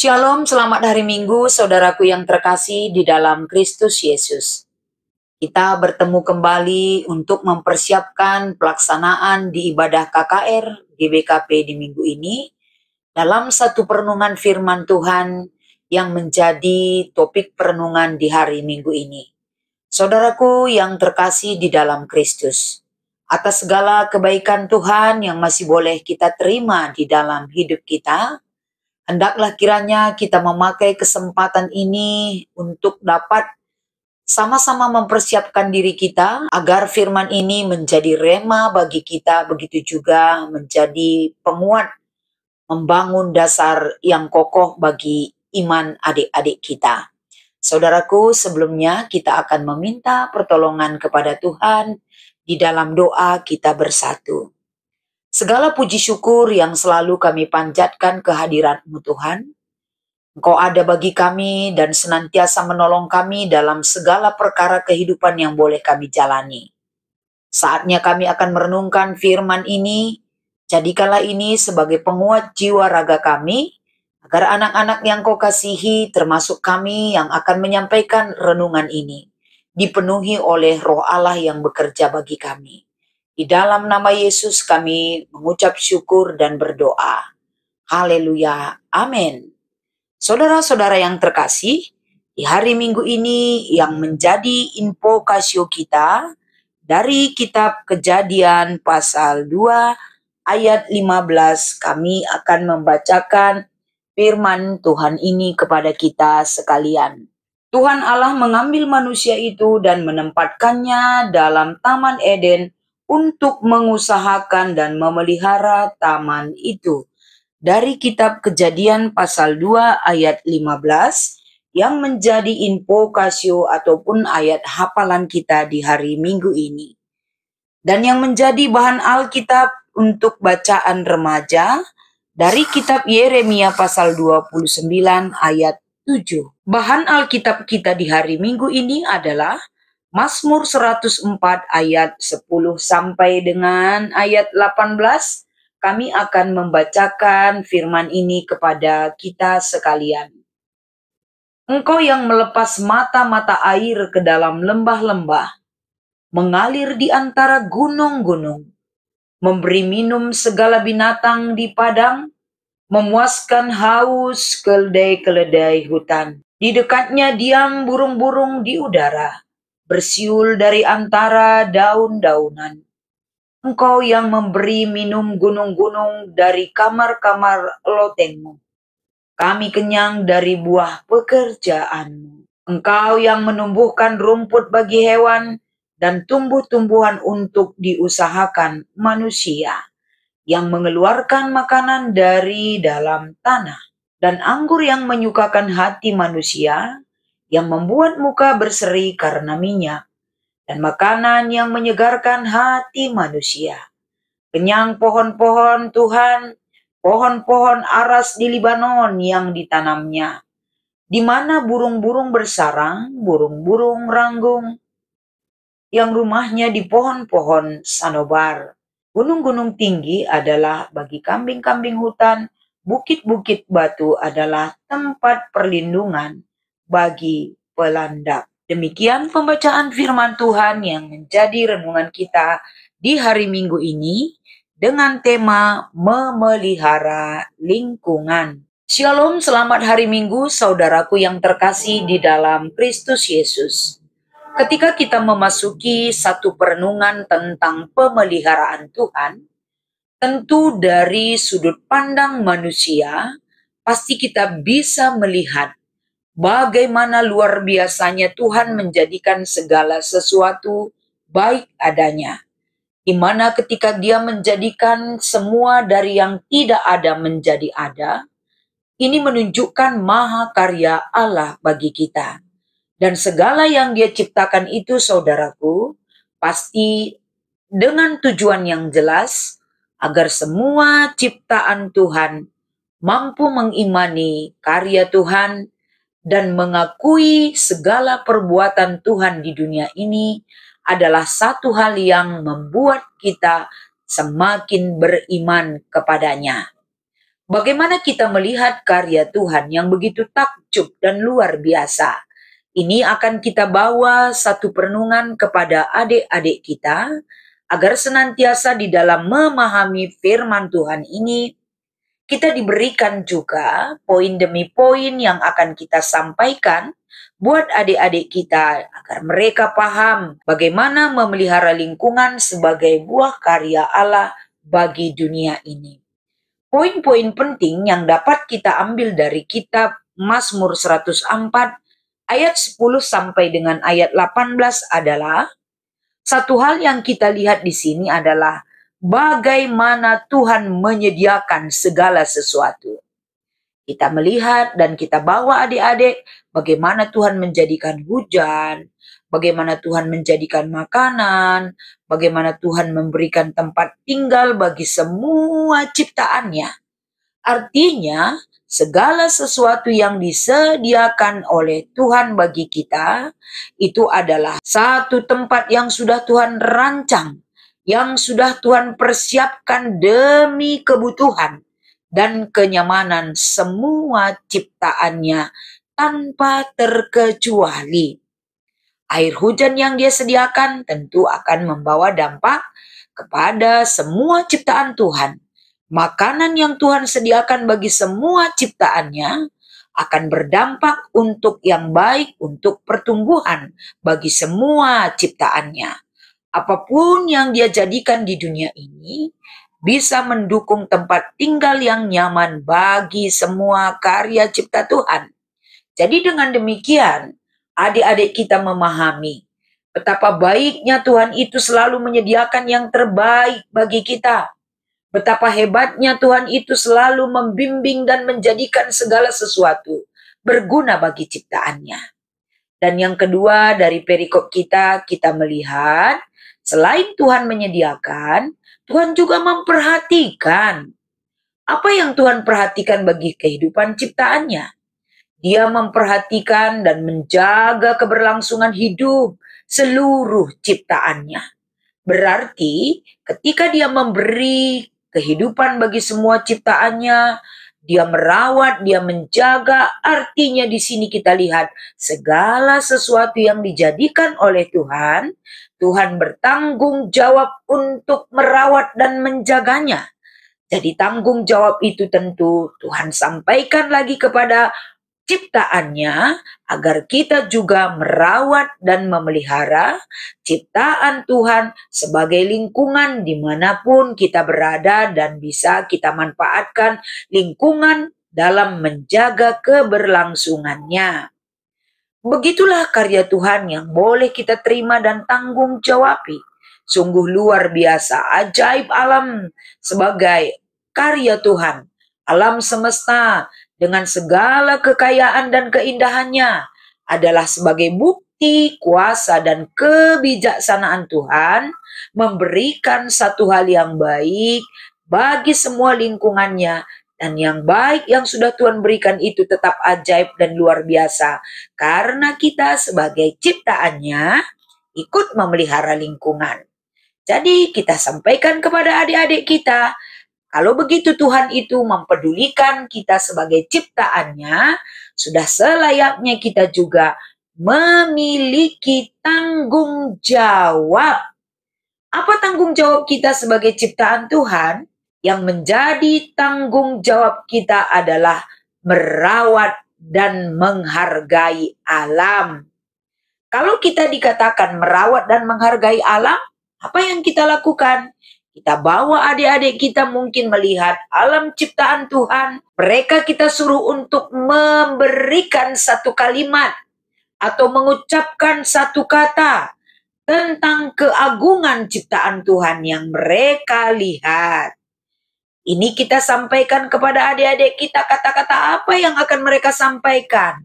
Shalom, selamat hari Minggu, saudaraku yang terkasih di dalam Kristus Yesus. Kita bertemu kembali untuk mempersiapkan pelaksanaan di ibadah KKR GBKP di minggu ini dalam satu perenungan firman Tuhan yang menjadi topik perenungan di hari Minggu ini. Saudaraku yang terkasih di dalam Kristus, atas segala kebaikan Tuhan yang masih boleh kita terima di dalam hidup kita, hendaklah kiranya kita memakai kesempatan ini untuk dapat sama-sama mempersiapkan diri kita agar firman ini menjadi rema bagi kita, begitu juga menjadi penguat, membangun dasar yang kokoh bagi iman adik-adik kita. Saudaraku, sebelumnya kita akan meminta pertolongan kepada Tuhan. Di dalam doa kita bersatu. Segala puji syukur yang selalu kami panjatkan kehadirat-Mu Tuhan. Engkau ada bagi kami dan senantiasa menolong kami dalam segala perkara kehidupan yang boleh kami jalani. Saatnya kami akan merenungkan firman ini, jadikanlah ini sebagai penguat jiwa raga kami, agar anak-anak yang Kau kasihi termasuk kami yang akan menyampaikan renungan ini, dipenuhi oleh Roh Allah yang bekerja bagi kami. Di dalam nama Yesus kami mengucap syukur dan berdoa. Haleluya. Amin. Saudara-saudara yang terkasih, di hari Minggu ini yang menjadi info kasio kita dari kitab Kejadian pasal 2 ayat 15, kami akan membacakan firman Tuhan ini kepada kita sekalian. Tuhan Allah mengambil manusia itu dan menempatkannya dalam Taman Eden untuk mengusahakan dan memelihara taman itu. Dari kitab Kejadian pasal 2 ayat 15 yang menjadi info kasio ataupun ayat hafalan kita di hari Minggu ini. Dan yang menjadi bahan Alkitab untuk bacaan remaja dari kitab Yeremia pasal 29 ayat 7. Bahan Alkitab kita di hari Minggu ini adalah Mazmur 104 ayat 10 sampai dengan ayat 18. Kami akan membacakan firman ini kepada kita sekalian. Engkau yang melepas mata-mata air ke dalam lembah-lembah, mengalir di antara gunung-gunung, memberi minum segala binatang di padang, memuaskan haus keledai-keledai hutan. Di dekatnya diam burung-burung di udara, bersiul dari antara daun-daunan. Engkau yang memberi minum gunung-gunung dari kamar-kamar lotengmu. Kami kenyang dari buah pekerjaanmu. Engkau yang menumbuhkan rumput bagi hewan dan tumbuh-tumbuhan untuk diusahakan manusia, yang mengeluarkan makanan dari dalam tanah, dan anggur yang menyukakan hati manusia, yang membuat muka berseri karena minyak, dan makanan yang menyegarkan hati manusia. Kenyang pohon-pohon Tuhan, pohon-pohon aras di Libanon yang ditanamnya, di mana burung-burung bersarang, burung-burung ranggung, yang rumahnya di pohon-pohon sanobar. Gunung-gunung tinggi adalah bagi kambing-kambing hutan, bukit-bukit batu adalah tempat perlindungan bagi pelandap. Demikian pembacaan firman Tuhan yang menjadi renungan kita di hari Minggu ini dengan tema memelihara lingkungan. Shalom, selamat hari Minggu saudaraku yang terkasih di dalam Kristus Yesus. Ketika kita memasuki satu perenungan tentang pemeliharaan Tuhan, tentu dari sudut pandang manusia, pasti kita bisa melihat bagaimana luar biasanya Tuhan menjadikan segala sesuatu baik adanya. Di mana ketika Dia menjadikan semua dari yang tidak ada menjadi ada, ini menunjukkan mahakarya Allah bagi kita. Dan segala yang Dia ciptakan itu, saudaraku, pasti dengan tujuan yang jelas, agar semua ciptaan Tuhan mampu mengimani karya Tuhan dan mengakui segala perbuatan Tuhan di dunia ini adalah satu hal yang membuat kita semakin beriman kepadanya. Bagaimana kita melihat karya Tuhan yang begitu takjub dan luar biasa? Ini akan kita bawa satu perenungan kepada adik-adik kita, agar senantiasa di dalam memahami firman Tuhan ini, kita diberikan juga poin demi poin yang akan kita sampaikan buat adik-adik kita, agar mereka paham bagaimana memelihara lingkungan sebagai buah karya Allah bagi dunia ini. Poin-poin penting yang dapat kita ambil dari kitab Mazmur 104 ayat 10 sampai dengan ayat 18 adalah, satu hal yang kita lihat di sini adalah bagaimana Tuhan menyediakan segala sesuatu. Kita melihat dan kita bawa adik-adik bagaimana Tuhan menjadikan hujan, bagaimana Tuhan menjadikan makanan, bagaimana Tuhan memberikan tempat tinggal bagi semua ciptaannya. Artinya, segala sesuatu yang disediakan oleh Tuhan bagi kita, itu adalah satu tempat yang sudah Tuhan rancang, yang sudah Tuhan persiapkan demi kebutuhan dan kenyamanan semua ciptaannya tanpa terkecuali. Air hujan yang Dia sediakan tentu akan membawa dampak kepada semua ciptaan Tuhan. Makanan yang Tuhan sediakan bagi semua ciptaannya akan berdampak untuk yang baik, untuk pertumbuhan bagi semua ciptaannya. Apapun yang Dia jadikan di dunia ini bisa mendukung tempat tinggal yang nyaman bagi semua karya cipta Tuhan. Jadi dengan demikian, adik-adik kita memahami betapa baiknya Tuhan itu selalu menyediakan yang terbaik bagi kita. Betapa hebatnya Tuhan itu selalu membimbing dan menjadikan segala sesuatu berguna bagi ciptaannya. Dan yang kedua dari perikop kita melihat selain Tuhan menyediakan, Tuhan juga memperhatikan. Apa yang Tuhan perhatikan bagi kehidupan ciptaannya? Dia memperhatikan dan menjaga keberlangsungan hidup seluruh ciptaannya. Berarti ketika Dia memberi kehidupan bagi semua ciptaannya, Dia merawat, Dia menjaga, artinya di sini kita lihat segala sesuatu yang dijadikan oleh Tuhan, Tuhan bertanggung jawab untuk merawat dan menjaganya. Jadi tanggung jawab itu tentu Tuhan sampaikan lagi kepada ciptaannya, agar kita juga merawat dan memelihara ciptaan Tuhan sebagai lingkungan dimanapun kita berada, dan bisa kita manfaatkan lingkungan dalam menjaga keberlangsungannya. Begitulah karya Tuhan yang boleh kita terima dan tanggung jawabi. Sungguh luar biasa, ajaib alam sebagai karya Tuhan. Alam semesta dengan segala kekayaan dan keindahannya adalah sebagai bukti kuasa dan kebijaksanaan Tuhan memberikan satu hal yang baik bagi semua lingkungannya. Dan yang baik yang sudah Tuhan berikan itu tetap ajaib dan luar biasa. Karena kita sebagai ciptaannya ikut memelihara lingkungan. Jadi kita sampaikan kepada adik-adik kita, kalau begitu Tuhan itu mempedulikan kita sebagai ciptaannya, sudah selayaknya kita juga memiliki tanggung jawab. Apa tanggung jawab kita sebagai ciptaan Tuhan? Yang menjadi tanggung jawab kita adalah merawat dan menghargai alam. Kalau kita dikatakan merawat dan menghargai alam, apa yang kita lakukan? Kita bawa adik-adik kita mungkin melihat alam ciptaan Tuhan. Mereka kita suruh untuk memberikan satu kalimat atau mengucapkan satu kata tentang keagungan ciptaan Tuhan yang mereka lihat. Ini kita sampaikan kepada adik-adik kita, kata-kata apa yang akan mereka sampaikan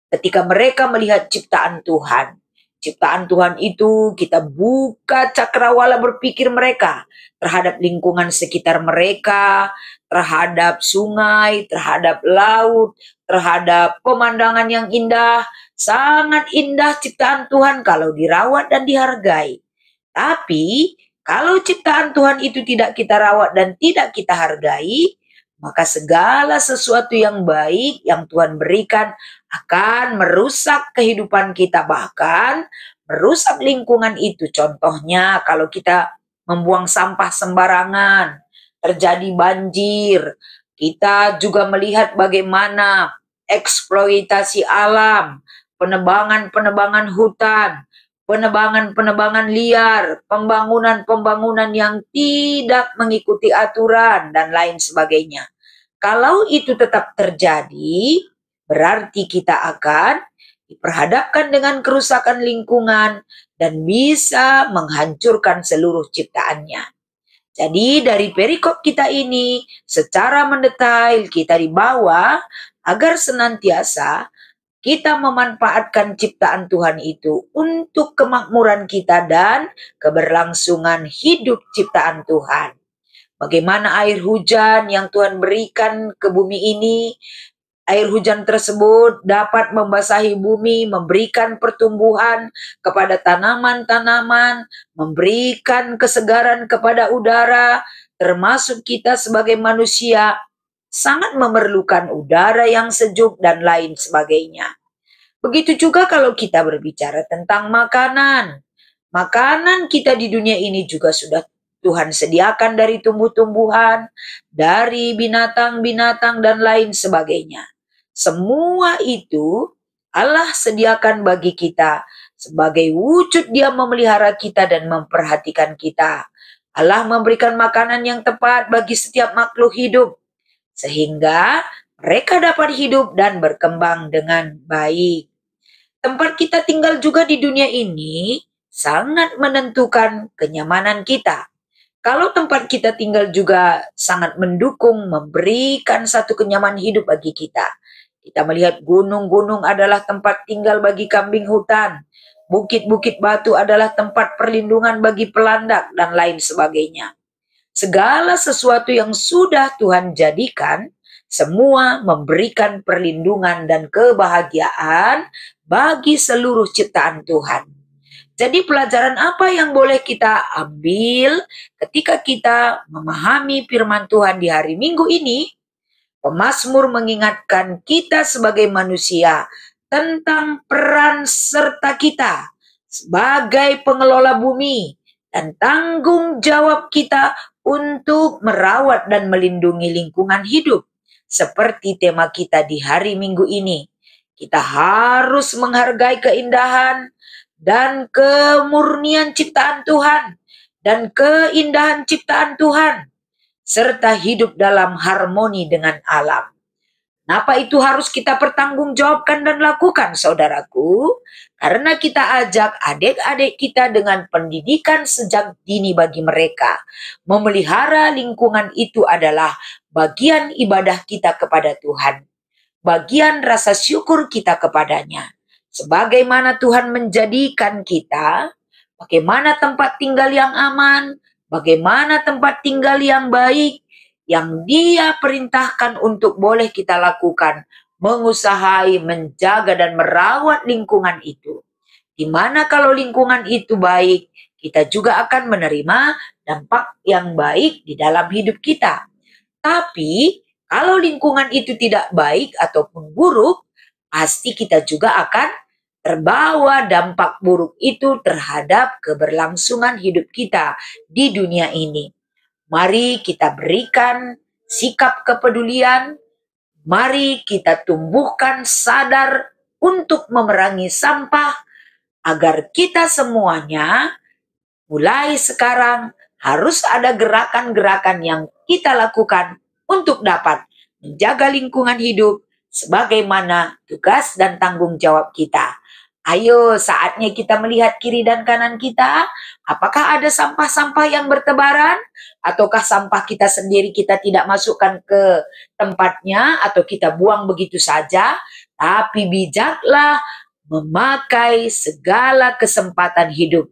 ketika mereka melihat ciptaan Tuhan. Ciptaan Tuhan itu kita buka cakrawala berpikir mereka terhadap lingkungan sekitar mereka, terhadap sungai, terhadap laut, terhadap pemandangan yang indah. Sangat indah ciptaan Tuhan kalau dirawat dan dihargai. Tapi kalau ciptaan Tuhan itu tidak kita rawat dan tidak kita hargai, maka segala sesuatu yang baik yang Tuhan berikan akan merusak kehidupan kita, bahkan merusak lingkungan itu. Contohnya kalau kita membuang sampah sembarangan, terjadi banjir. Kita juga melihat bagaimana eksploitasi alam, penebangan-penebangan hutan, penebangan-penebangan liar, pembangunan-pembangunan yang tidak mengikuti aturan, dan lain sebagainya. Kalau itu tetap terjadi, berarti kita akan diperhadapkan dengan kerusakan lingkungan dan bisa menghancurkan seluruh ciptaannya. Jadi dari perikop kita ini secara mendetail kita dibawa agar senantiasa kita memanfaatkan ciptaan Tuhan itu untuk kemakmuran kita dan keberlangsungan hidup ciptaan Tuhan. Bagaimana air hujan yang Tuhan berikan ke bumi ini, air hujan tersebut dapat membasahi bumi, memberikan pertumbuhan kepada tanaman-tanaman, memberikan kesegaran kepada udara, termasuk kita sebagai manusia sangat memerlukan udara yang sejuk dan lain sebagainya. Begitu juga kalau kita berbicara tentang makanan. Makanan kita di dunia ini juga sudah Tuhan sediakan dari tumbuh-tumbuhan, dari binatang-binatang dan lain sebagainya. Semua itu Allah sediakan bagi kita sebagai wujud Dia memelihara kita dan memperhatikan kita. Allah memberikan makanan yang tepat bagi setiap makhluk hidup sehingga mereka dapat hidup dan berkembang dengan baik. Tempat kita tinggal juga di dunia ini sangat menentukan kenyamanan kita. Kalau tempat kita tinggal juga sangat mendukung, memberikan satu kenyamanan hidup bagi kita. Kita melihat gunung-gunung adalah tempat tinggal bagi kambing hutan. Bukit-bukit batu adalah tempat perlindungan bagi pelandak dan lain sebagainya. Segala sesuatu yang sudah Tuhan jadikan, semua memberikan perlindungan dan kebahagiaan bagi seluruh ciptaan Tuhan. Jadi pelajaran apa yang boleh kita ambil ketika kita memahami firman Tuhan di hari Minggu ini? Pemazmur mengingatkan kita sebagai manusia tentang peran serta kita sebagai pengelola bumi dan tanggung jawab kita untuk merawat dan melindungi lingkungan hidup. Seperti tema kita di hari Minggu ini, kita harus menghargai keindahan dan kemurnian ciptaan Tuhan dan keindahan ciptaan Tuhan serta hidup dalam harmoni dengan alam. Kenapa itu harus kita pertanggungjawabkan dan lakukan, saudaraku? Karena kita ajak adik-adik kita dengan pendidikan sejak dini bagi mereka. Memelihara lingkungan itu adalah bagian ibadah kita kepada Tuhan. Bagian rasa syukur kita kepadanya. Sebagaimana Tuhan menjadikan kita, bagaimana tempat tinggal yang aman, bagaimana tempat tinggal yang baik, yang Dia perintahkan untuk boleh kita lakukan, mengusahai, menjaga dan merawat lingkungan itu. Di mana kalau lingkungan itu baik, kita juga akan menerima dampak yang baik di dalam hidup kita. Tapi kalau lingkungan itu tidak baik ataupun buruk, pasti kita juga akan terbawa dampak buruk itu terhadap keberlangsungan hidup kita di dunia ini. Mari kita berikan sikap kepedulian, mari kita tumbuhkan sadar untuk memerangi sampah, agar kita semuanya mulai sekarang harus ada gerakan-gerakan yang kita lakukan untuk dapat menjaga lingkungan hidup sebagaimana tugas dan tanggung jawab kita. Ayo, saatnya kita melihat kiri dan kanan kita. Apakah ada sampah-sampah yang bertebaran? Ataukah sampah kita sendiri kita tidak masukkan ke tempatnya atau kita buang begitu saja? Tapi bijaklah memakai segala kesempatan hidup.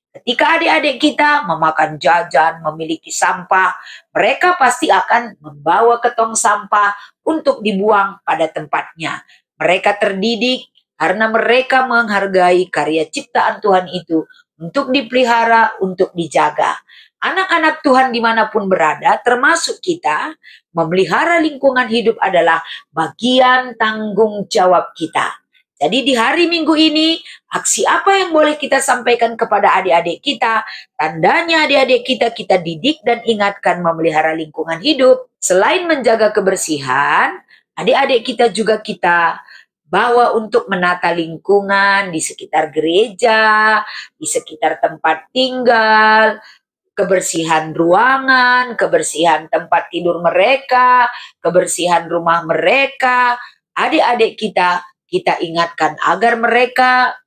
Ketika adik-adik kita memakan jajan, memiliki sampah, mereka pasti akan membawa ke tong sampah untuk dibuang pada tempatnya. Mereka terdidik karena mereka menghargai karya ciptaan Tuhan itu untuk dipelihara, untuk dijaga. anak-anak Tuhan dimanapun berada, termasuk kita, memelihara lingkungan hidup adalah bagian tanggung jawab kita. Jadi di hari Minggu ini, aksi apa yang boleh kita sampaikan kepada adik-adik kita? Tandanya adik-adik kita didik dan ingatkan memelihara lingkungan hidup. Selain menjaga kebersihan, adik-adik kita juga kita bawa untuk menata lingkungan di sekitar gereja, di sekitar tempat tinggal, kebersihan ruangan, kebersihan tempat tidur mereka, kebersihan rumah mereka. Adik-adik kita ingatkan agar mereka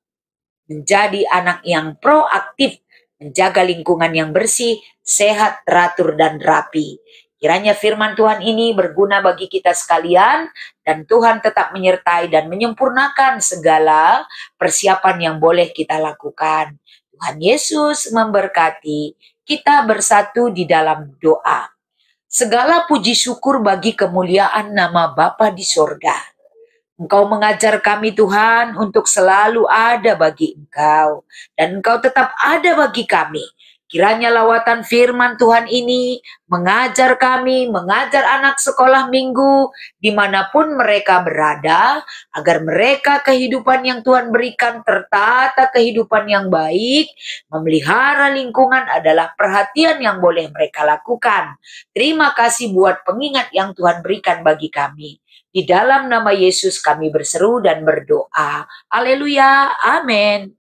menjadi anak yang proaktif, menjaga lingkungan yang bersih, sehat, teratur, dan rapi. Kiranya firman Tuhan ini berguna bagi kita sekalian, dan Tuhan tetap menyertai dan menyempurnakan segala persiapan yang boleh kita lakukan. Tuhan Yesus memberkati. Kita bersatu di dalam doa. Segala puji syukur bagi kemuliaan nama Bapa di sorga. Engkau mengajar kami Tuhan untuk selalu ada bagi Engkau. Dan Engkau tetap ada bagi kami. Kiranya lawatan firman Tuhan ini mengajar kami, mengajar anak sekolah minggu dimanapun mereka berada, agar mereka kehidupan yang Tuhan berikan tertata kehidupan yang baik, memelihara lingkungan adalah perhatian yang boleh mereka lakukan. Terima kasih buat pengingat yang Tuhan berikan bagi kami. Di dalam nama Yesus kami berseru dan berdoa. Haleluya, amin.